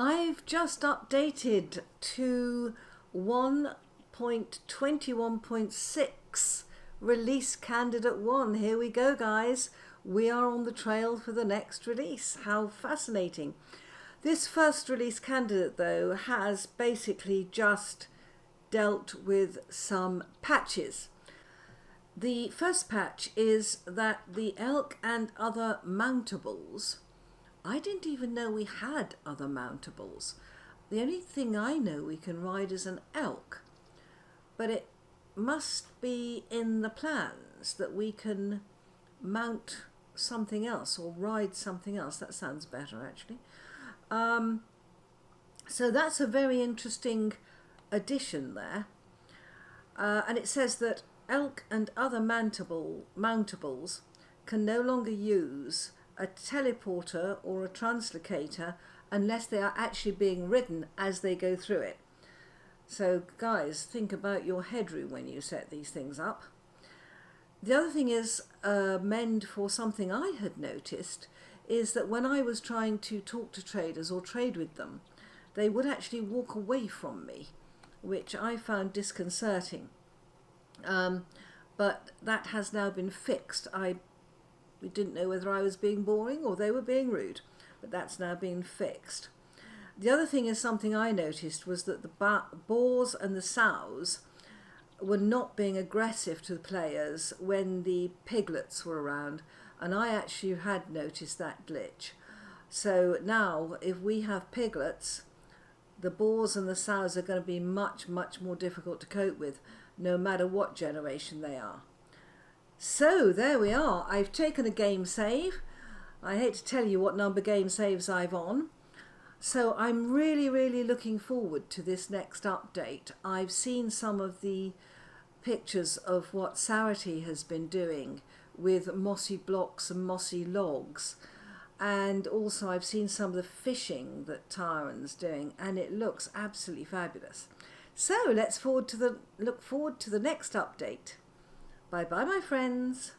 I've just updated to 1.21.6 release candidate 1. Here we go, guys. We are on the trail for the next release. How fascinating. This first release candidate, though, has basically just dealt with some patches. The first patch is that the elk and other mountables, I didn't even know we had other mountables. The only thing I know we can ride is an elk, but it must be in the plans that we can mount something else or ride something else. That sounds better, actually. So that's a very interesting addition there. And it says that elk and other mountables can no longer use a teleporter or a translocator unless they are actually being ridden as they go through it. So guys, think about your headroom when you set these things up. The other thing is mend for something I had noticed is that when I was trying to talk to traders or trade with them, they would actually walk away from me, which I found disconcerting. But that has now been fixed. We didn't know whether I was being boring or they were being rude, but that's now been fixed. The other thing is something I noticed was that the boars and the sows were not being aggressive to the players when the piglets were around, and I actually had noticed that glitch. So now if we have piglets, the boars and the sows are going to be much more difficult to cope with, no matter what generation they are. So there we are. I've taken a game save. I hate to tell you what number game saves I've on. So I'm really looking forward to this next update. I've seen some of the pictures of what Saraty has been doing with mossy blocks and mossy logs. And also I've seen some of the fishing that Tyron's doing, and it looks absolutely fabulous. So let's look forward to the next update. Bye bye, my friends.